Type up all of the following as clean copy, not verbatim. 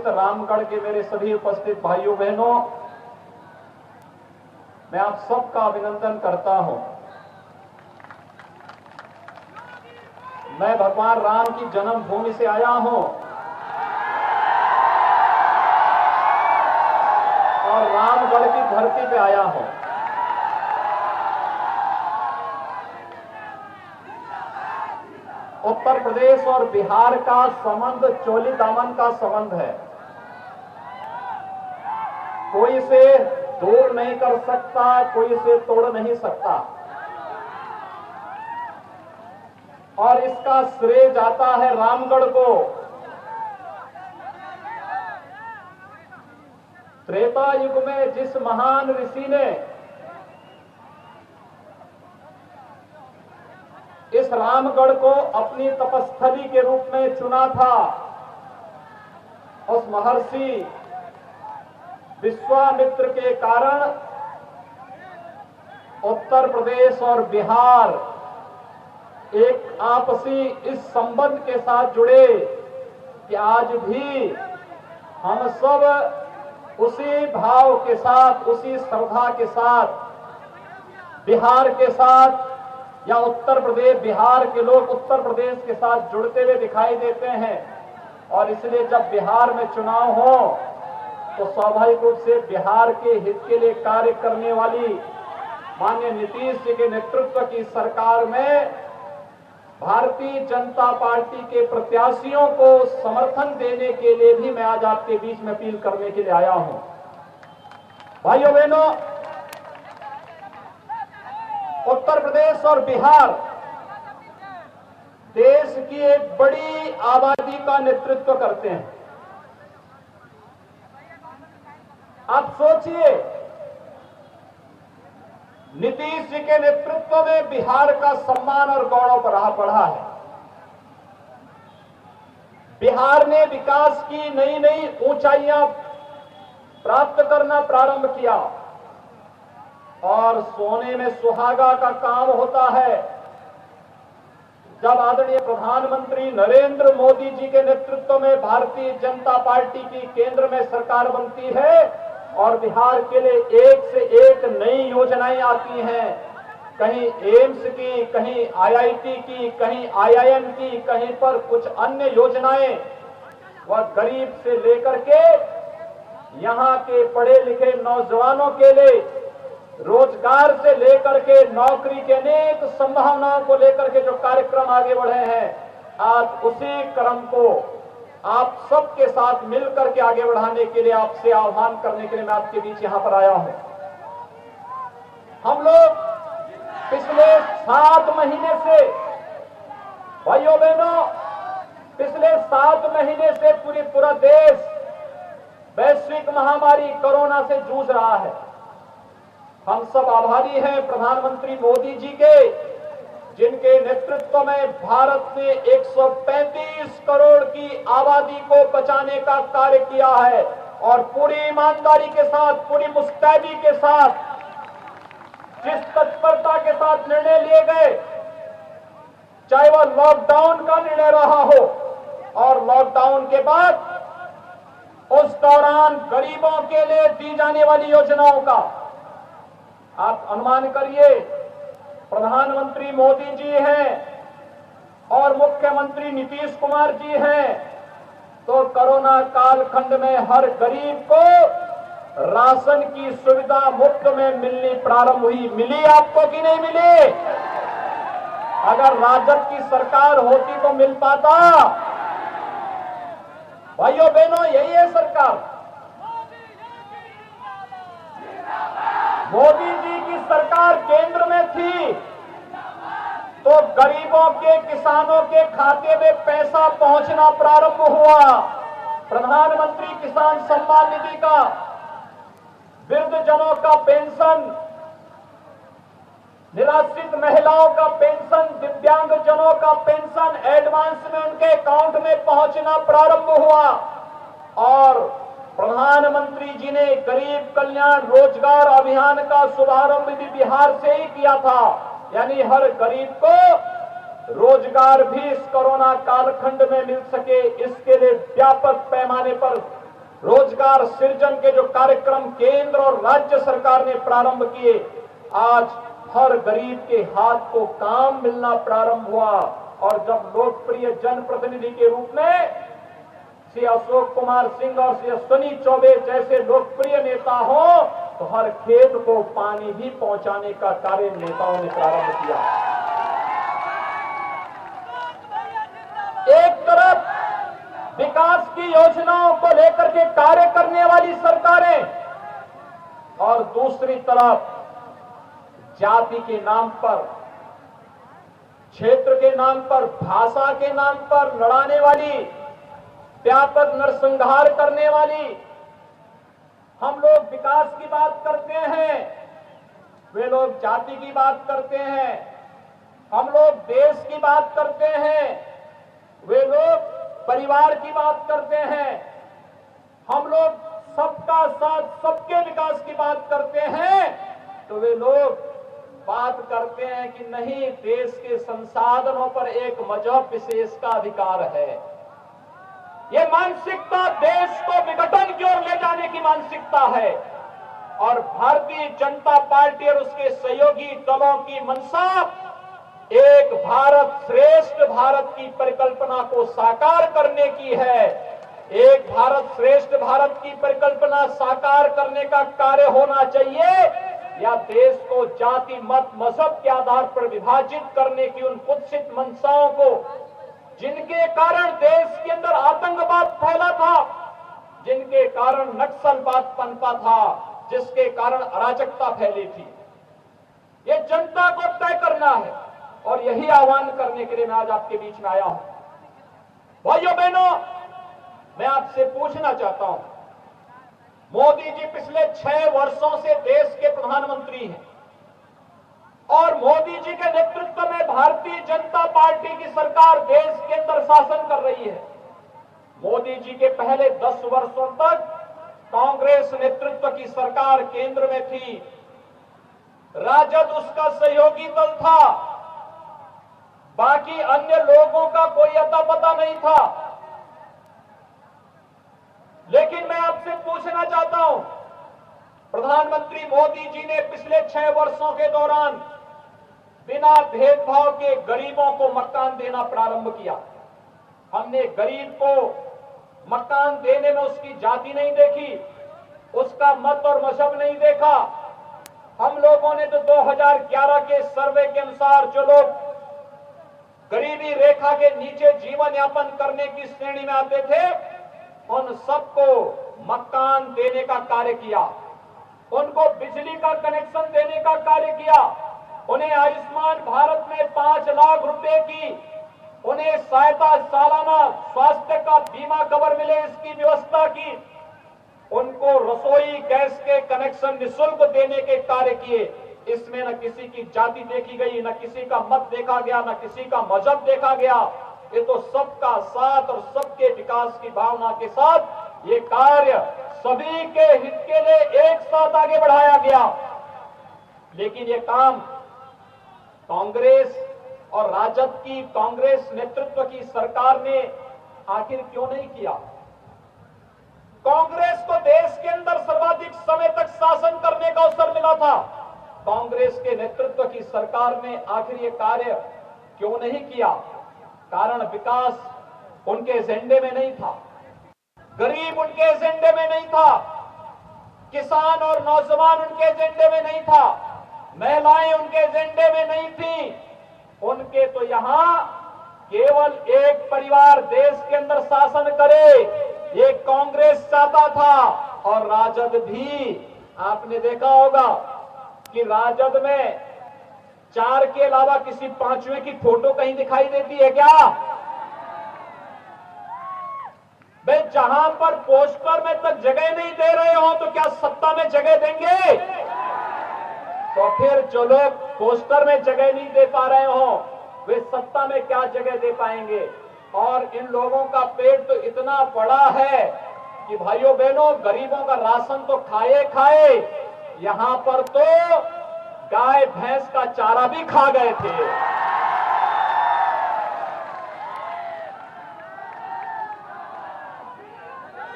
स्थित रामगढ़ के मेरे सभी उपस्थित भाइयों बहनों, मैं आप सबका अभिनंदन करता हूं। मैं भगवान राम की जन्मभूमि से आया हूं और रामगढ़ की धरती पे आया हूं। उत्तर प्रदेश और बिहार का संबंध चोली दामन का संबंध है। कोई इसे दूर नहीं कर सकता, कोई इसे तोड़ नहीं सकता। और इसका श्रेय जाता है रामगढ़ को। त्रेता युग में जिस महान ऋषि ने इस रामगढ़ को अपनी तपस्थली के रूप में चुना था, उस महर्षि विश्वामित्र के कारण उत्तर प्रदेश और बिहार एक आपसी इस संबंध के साथ जुड़े कि आज भी हम सब उसी भाव के साथ, उसी श्रद्धा के साथ बिहार के साथ, या उत्तर प्रदेश बिहार के लोग उत्तर प्रदेश के साथ जुड़ते हुए दिखाई देते हैं। और इसलिए जब बिहार में चुनाव हो तो स्वाभाविक रूप से बिहार के हित के लिए कार्य करने वाली माननीय नीतीश जी के नेतृत्व की सरकार में भारतीय जनता पार्टी के प्रत्याशियों को समर्थन देने के लिए भी मैं आज आपके बीच में अपील करने के लिए आया हूं। भाइयों बहनों, उत्तर प्रदेश और बिहार देश की एक बड़ी आबादी का नेतृत्व करते हैं। आप सोचिए, नीतीश जी के नेतृत्व में बिहार का सम्मान और गौरव बढ़ा है। बिहार ने विकास की नई नई ऊंचाइयां प्राप्त करना प्रारंभ किया और सोने में सुहागा का काम होता है जब आदरणीय प्रधानमंत्री नरेंद्र मोदी जी के नेतृत्व में भारतीय जनता पार्टी की केंद्र में सरकार बनती है और बिहार के लिए एक से एक नई योजनाएं आती हैं। कहीं एम्स की, कहीं आईआईटी की, कहीं आईआईएम की, कहीं पर कुछ अन्य योजनाएं। वह गरीब से लेकर के यहां के पढ़े लिखे नौजवानों के लिए रोजगार से लेकर के नौकरी के अनेक संभावनाओं को लेकर के जो कार्यक्रम आगे बढ़े हैं, आज उसी क्रम को आप सबके साथ मिलकर के आगे बढ़ाने के लिए आपसे आह्वान करने के लिए मैं आपके बीच यहां पर आया हूं। हम लोग पिछले 7 महीने से, भाइयों बहनों, पिछले 7 महीने से पूरा देश वैश्विक महामारी कोरोना से जूझ रहा है। हम सब आभारी हैं प्रधानमंत्री मोदी जी के, जिनके नेतृत्व में भारत ने 135 करोड़ की आबादी को बचाने का कार्य किया है और पूरी ईमानदारी के साथ, पूरी मुस्तैदी के साथ, जिस तत्परता के साथ निर्णय लिए गए, चाहे वह लॉकडाउन का निर्णय रहा हो और लॉकडाउन के बाद उस दौरान गरीबों के लिए दी जाने वाली योजनाओं का आप अनुमान करिए। प्रधानमंत्री मोदी जी हैं और मुख्यमंत्री नीतीश कुमार जी हैं, तो कोरोना कालखंड में हर गरीब को राशन की सुविधा मुफ्त में मिलनी प्रारंभ हुई। मिली आपको कि नहीं मिली? अगर राजद की सरकार होती तो मिल पाता? भाइयों बहनों, यही है सरकार। मोदी जी की सरकार केंद्र में थी तो गरीबों के, किसानों के खाते में पैसा पहुंचना प्रारंभ हुआ। प्रधानमंत्री किसान सम्मान निधि का, वृद्धजनों का पेंशन, निराश्रित महिलाओं का पेंशन, दिव्यांगजनों का पेंशन एडवांस में उनके अकाउंट में पहुंचना प्रारंभ हुआ। और प्रधानमंत्री जी ने गरीब कल्याण रोजगार अभियान का शुभारंभ भी बिहार से ही किया था, यानी हर गरीब को रोजगार भी इस कोरोना कालखंड में मिल सके, इसके लिए व्यापक पैमाने पर रोजगार सृजन के जो कार्यक्रम केंद्र और राज्य सरकार ने प्रारंभ किए, आज हर गरीब के हाथ को काम मिलना प्रारंभ हुआ। और जब लोकप्रिय जनप्रतिनिधि के रूप में श्री अशोक कुमार सिंह और श्री अश्विनी चौबे जैसे लोकप्रिय नेता हो, तो हर खेत को पानी भी पहुंचाने का कार्य नेताओं ने प्रारंभ किया। एक तरफ विकास की योजनाओं को लेकर के कार्य करने वाली सरकारें, और दूसरी तरफ जाति के नाम पर, क्षेत्र के नाम पर, भाषा के नाम पर लड़ाने वाली, व्यापक नरसंहार करने वाली। हम लोग विकास की बात करते हैं, वे लोग जाति की बात करते हैं। हम लोग देश की बात करते हैं, वे लोग परिवार की बात करते हैं। हम लोग सबका साथ, सबके विकास की बात करते हैं, तो वे लोग बात करते हैं कि नहीं, देश के संसाधनों पर एक मजहब विशेष का अधिकार है। ये मानसिकता देश को विघटन की ओर ले जाने की मानसिकता है। और भारतीय जनता पार्टी और उसके सहयोगी दलों की मंशा एक भारत श्रेष्ठ भारत की परिकल्पना को साकार करने की है। एक भारत श्रेष्ठ भारत की परिकल्पना साकार करने का कार्य होना चाहिए, या देश को जाति मत मजहब के आधार पर विभाजित करने की उन कुत्सित मंशाओं को, जिनके कारण देश के अंदर आतंकवाद फैला था, जिनके कारण नक्सलवाद पनपा था, जिसके कारण अराजकता फैली थी, ये जनता को तय करना है। और यही आह्वान करने के लिए मैं आज आपके बीच में आया हूं। भाइयों बहनों, मैं आपसे पूछना चाहता हूं, मोदी जी पिछले 6 वर्षों से देश के प्रधानमंत्री हैं, और मोदी जी के नेतृत्व में भारतीय जनता पार्टी की सरकार देश के अंदर शासन कर रही है। मोदी जी के पहले 10 वर्षों तक कांग्रेस नेतृत्व की सरकार केंद्र में थी, राजद उसका सहयोगी दल था, बाकी अन्य लोगों का कोई अता पता नहीं था। लेकिन मैं आपसे पूछना चाहता हूं, प्रधानमंत्री मोदी जी ने पिछले 6 वर्षों के दौरान बिना भेदभाव के गरीबों को मकान देना प्रारंभ किया। हमने गरीब को मकान देने में उसकी जाति नहीं देखी, उसका मत और मजहब नहीं देखा। हम लोगों ने तो 2011 के सर्वे के अनुसार जो लोग गरीबी रेखा के नीचे जीवन यापन करने की श्रेणी में आते थे, उन सबको मकान देने का कार्य किया, उनको बिजली का कनेक्शन देने का कार्य किया, उन्हें आयुष्मान भारत में 5 लाख रुपए की उन्हें सहायता, सालाना स्वास्थ्य का बीमा कवर मिले इसकी व्यवस्था की, उनको रसोई गैस के कनेक्शन निःशुल्क देने के कार्य किए। इसमें न किसी की जाति देखी गई, न किसी का मत देखा गया, न किसी का मजहब देखा गया। ये तो सबका साथ और सबके विकास की भावना के साथ ये कार्य सभी के हित के लिए एक साथ आगे बढ़ाया गया। लेकिन ये काम कांग्रेस और राजद की, कांग्रेस नेतृत्व की सरकार ने आखिर क्यों नहीं किया? कांग्रेस को देश के अंदर सर्वाधिक समय तक शासन करने का अवसर मिला था। कांग्रेस के नेतृत्व की सरकार ने आखिर ये कार्य क्यों नहीं किया? कारण विकास उनके एजेंडे में नहीं था, गरीब उनके एजेंडे में नहीं था, किसान और नौजवान उनके एजेंडे में नहीं था, महिलाएं उनके एजेंडे में नहीं थी। उनके तो यहां केवल एक परिवार देश के अंदर शासन करे, ये कांग्रेस चाहता था। और राजद भी, आपने देखा होगा कि राजद में 4 के अलावा किसी 5वें की फोटो कहीं दिखाई देती है क्या? भाई, जहां पर पोस्टर में तक जगह नहीं दे रहे हो तो क्या सत्ता में जगह देंगे? तो फिर जो लोग पोस्टर में जगह नहीं दे पा रहे हो, वे सत्ता में क्या जगह दे पाएंगे? और इन लोगों का पेट तो इतना बड़ा है कि भाइयों बहनों, गरीबों का राशन तो खाए खाए, यहां पर तो गाय भैंस का चारा भी खा गए थे।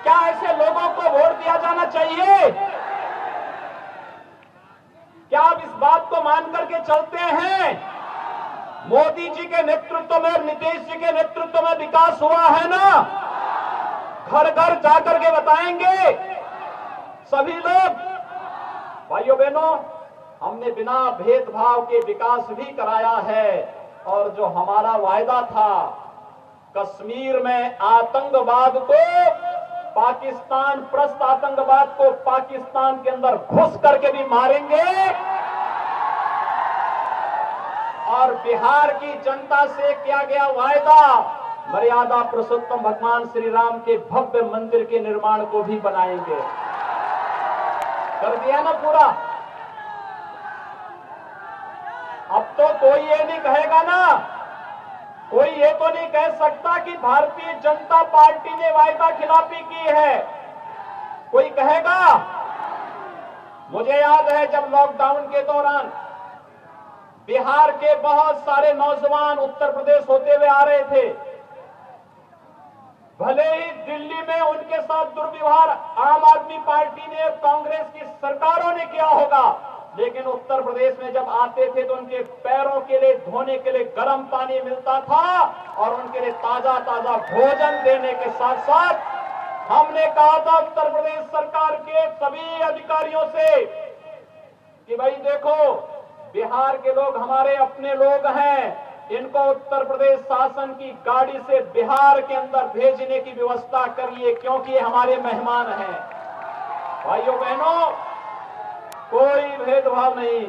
क्या ऐसे लोगों को जाना चाहिए? क्या आप इस बात को मान करके चलते हैं? मोदी जी के नेतृत्व में, नीतीश जी के नेतृत्व में विकास हुआ है ना? घर घर जाकर के बताएंगे सभी लोग। भाइयों बहनों, हमने बिना भेदभाव के विकास भी कराया है। और जो हमारा वायदा था, कश्मीर में आतंकवाद को, पाकिस्तान प्रस्त आतंकवाद को पाकिस्तान के अंदर घुस करके भी मारेंगे, और बिहार की जनता से किया गया वायदा, मर्यादा पुरुषोत्तम भगवान श्री राम के भव्य मंदिर के निर्माण को भी बनाएंगे। कर दिया ना पूरा। अब तो कोई ये नहीं कहेगा ना, कोई ये तो नहीं कह सकता कि भारतीय जनता पार्टी ने वायदा खिलाफी की है। कोई कहेगा? मुझे याद है जब लॉकडाउन के दौरान बिहार के बहुत सारे नौजवान उत्तर प्रदेश होते हुए आ रहे थे। भले ही दिल्ली में उनके साथ दुर्व्यवहार आम आदमी पार्टी ने और कांग्रेस की सरकारों ने किया होगा, लेकिन उत्तर प्रदेश में जब आते थे तो उनके पैरों के लिए धोने के लिए गर्म पानी मिलता था और उनके लिए ताजा ताजा भोजन देने के साथ साथ हमने कहा था उत्तर प्रदेश सरकार के सभी अधिकारियों से कि भाई देखो, बिहार के लोग हमारे अपने लोग हैं, इनको उत्तर प्रदेश शासन की गाड़ी से बिहार के अंदर भेजने की व्यवस्था करिए, क्योंकि ये हमारे मेहमान हैं। भाइयों बहनों, कोई भेदभाव नहीं।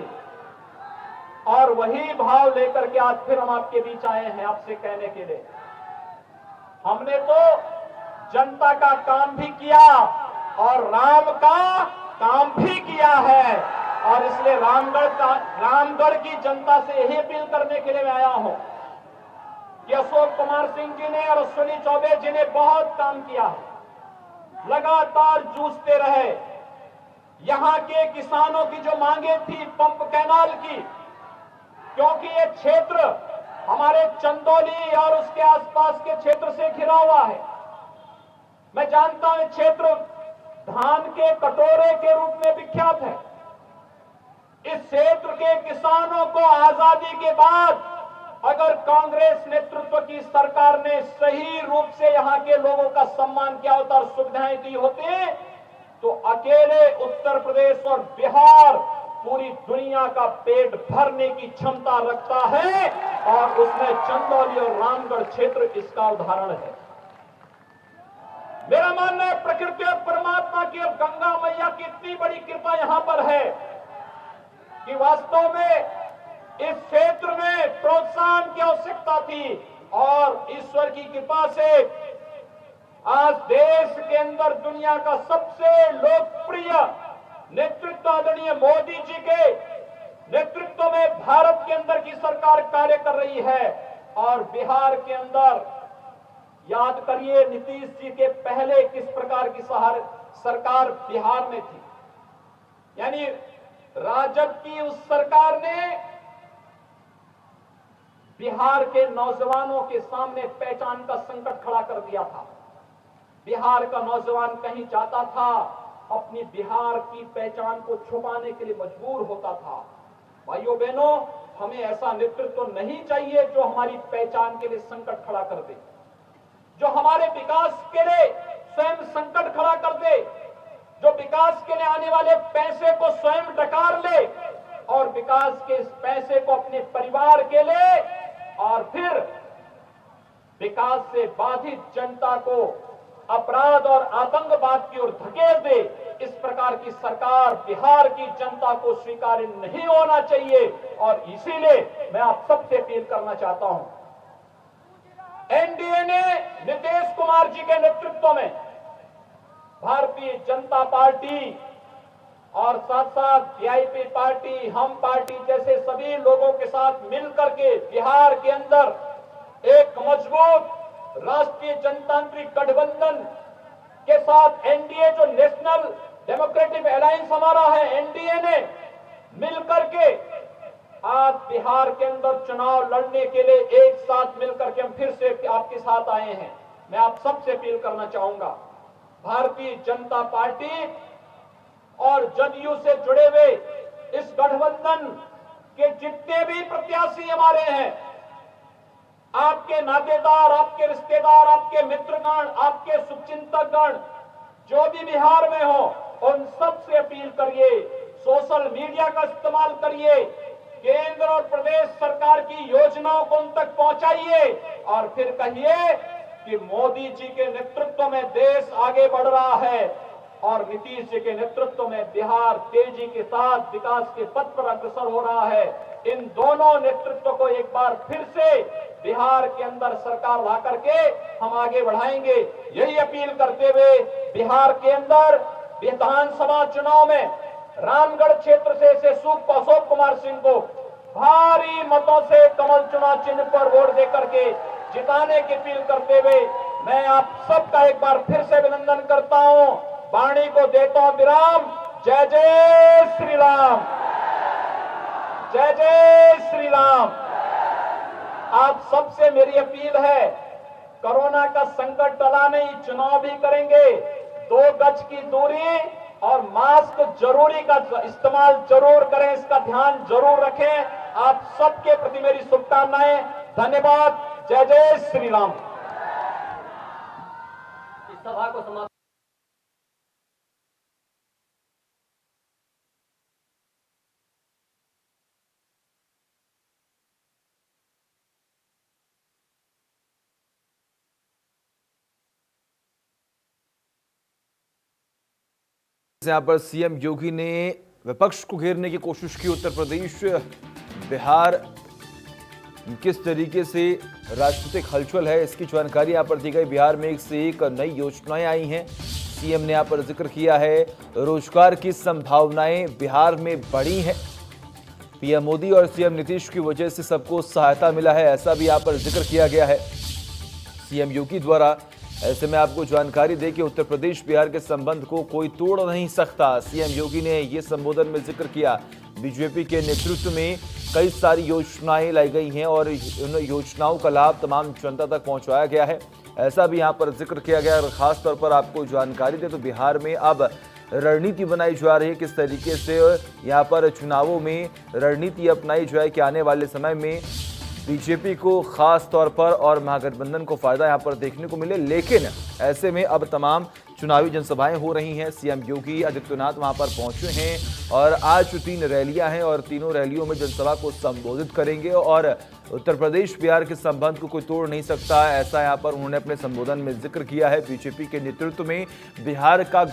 और वही भाव लेकर के आज फिर हम आपके बीच आए हैं आपसे कहने के लिए, हमने तो जनता का काम भी किया और राम का काम भी किया है। और इसलिए रामगढ़ की जनता से यही अपील करने के लिए मैं आया हूं कि अशोक कुमार सिंह जी ने और अश्विनी चौबे जी ने बहुत काम किया है, लगातार जूझते रहे। यहां के किसानों की जो मांगे थी पंप कैनाल की, क्योंकि ये क्षेत्र हमारे चंदौली और उसके आसपास के क्षेत्र से घिरा हुआ है। मैं जानता हूं क्षेत्र धान के कटोरे के रूप में विख्यात है। इस क्षेत्र के किसानों को आजादी के बाद अगर कांग्रेस नेतृत्व की सरकार ने सही रूप से यहां के लोगों का सम्मान किया होता और सुविधाएं दी होती, तो अकेले उत्तर प्रदेश और बिहार पूरी दुनिया का पेट भरने की क्षमता रखता है। और उसमें चंदौली और रामगढ़ क्षेत्र इसका उदाहरण है। मेरा मानना है प्रकृति और परमात्मा की और गंगा मैया की इतनी बड़ी कृपा यहां पर है कि वास्तव में इस क्षेत्र में प्रोत्साहन की आवश्यकता थी, और ईश्वर की कृपा से आज देश के अंदर दुनिया का सबसे लोकप्रिय नेतृत्व आदरणीय मोदी जी के नेतृत्व में भारत के अंदर की सरकार कार्य कर रही है। और बिहार के अंदर याद करिए नीतीश जी के पहले किस प्रकार की सरकार बिहार में थी, यानी राजद की उस सरकार ने बिहार के नौजवानों के सामने पहचान का संकट खड़ा कर दिया था। बिहार का नौजवान कहीं जाता था, अपनी बिहार की पहचान को छुपाने के लिए मजबूर होता था। भाइयों बहनों, हमें ऐसा नेतृत्व नहीं चाहिए जो हमारी पहचान के लिए संकट खड़ा कर दे, जो हमारे विकास के लिए स्वयं संकट खड़ा कर दे, जो विकास के लिए आने वाले पैसे को स्वयं डकार ले और विकास के इस पैसे को अपने परिवार के लिए और फिर विकास से बाधित जनता को अपराध और आतंकवाद की ओर धकेल दे। इस प्रकार की सरकार बिहार की जनता को स्वीकार्य नहीं होना चाहिए। और इसीलिए मैं आप सबसे अपील करना चाहता हूं, एनडीए ने नीतीश कुमार जी के नेतृत्व में भारतीय जनता पार्टी और साथ साथ वीआईपी पार्टी, हम पार्टी जैसे सभी लोगों के साथ मिलकर के बिहार के अंदर एक मजबूत राष्ट्रीय जनतांत्रिक गठबंधन के साथ एनडीए, जो नेशनल डेमोक्रेटिक अलायंस हमारा है, एनडीए ने मिलकर के आज बिहार के अंदर चुनाव लड़ने के लिए एक साथ मिलकर के हम फिर से आपके साथ आए हैं। मैं आप सबसे अपील करना चाहूंगा, भारतीय जनता पार्टी और जदयू से जुड़े हुए इस गठबंधन के जितने भी प्रत्याशी हमारे हैं, आपके नातेदार, आपके रिश्तेदार, आपके मित्रगण, आपके शुभचिंतकगण जो भी बिहार में हो, उन सब से अपील करिए, सोशल मीडिया का इस्तेमाल करिए, केंद्र और प्रदेश सरकार की योजनाओं को उन तक पहुंचाइए और फिर कहिए कि मोदी जी के नेतृत्व में देश आगे बढ़ रहा है और नीतीश जी के नेतृत्व में बिहार तेजी के साथ विकास के पथ पर अग्रसर हो रहा है। इन दोनों नेतृत्व को एक बार फिर से बिहार के अंदर सरकार ला करके हम आगे बढ़ाएंगे। यही अपील करते हुए बिहार के अंदर विधानसभा चुनाव में रामगढ़ क्षेत्र से अशोक कुमार सिंह को भारी मतों से कमल चुनाव चिन्ह पर वोट देकर के जिताने की अपील करते हुए मैं आप सबका एक बार फिर से अभिनंदन करता हूं। वाणी को देता हूं विराम। जय जय श्री राम, जय जय श्री राम। आप सबसे मेरी अपील है, कोरोना का संकट टला नहीं, चुनाव भी करेंगे, 2 गज की दूरी और मास्क जरूरी का इस्तेमाल जरूर करें, इसका ध्यान जरूर रखें। आप सबके प्रति मेरी शुभकामनाएं। धन्यवाद। जय जय श्री राम। इस सभा को समाप्त यहाँ पर सीएम योगी ने विपक्ष को घेरने की कोशिश की। उत्तर प्रदेश, बिहार, किस तरीके से राजनीतिक हलचल है इसकी जानकारी यहाँ पर दी गई। बिहार में एक से एक नई योजनाएं आई हैं। सीएम ने यहाँ पर जिक्र किया है, रोजगार की संभावनाएं बिहार में बढ़ी हैं। पीएम मोदी और सीएम नीतीश की वजह से सबको सहायता मिला है, ऐसा भी यहाँ पर जिक्र किया गया है सीएम योगी द्वारा। ऐसे में आपको जानकारी दे कि उत्तर प्रदेश बिहार के संबंध को कोई तोड़ नहीं सकता। सीएम योगी ने ये संबोधन में जिक्र किया, बीजेपी के नेतृत्व में कई सारी योजनाएं लाई गई हैं और उन योजनाओं का लाभ तमाम जनता तक पहुंचाया गया है, ऐसा भी यहां पर जिक्र किया गया। और खास तौर पर आपको जानकारी दे तो बिहार में अब रणनीति बनाई जा रही है, किस तरीके से यहाँ पर चुनावों में रणनीति अपनाई जाए कि आने वाले समय में बीजेपी को खास तौर पर और महागठबंधन को फायदा यहां पर देखने को मिले। लेकिन ऐसे में अब तमाम चुनावी जनसभाएं हो रही हैं। सीएम योगी आदित्यनाथ वहां पर पहुंचे हैं और आज 3 रैलियां हैं और तीनों रैलियों में जनसभा को संबोधित करेंगे। और उत्तर प्रदेश बिहार के संबंध को कोई तोड़ नहीं सकता, ऐसा यहां पर उन्होंने अपने संबोधन में जिक्र किया है। बीजेपी के नेतृत्व में बिहार का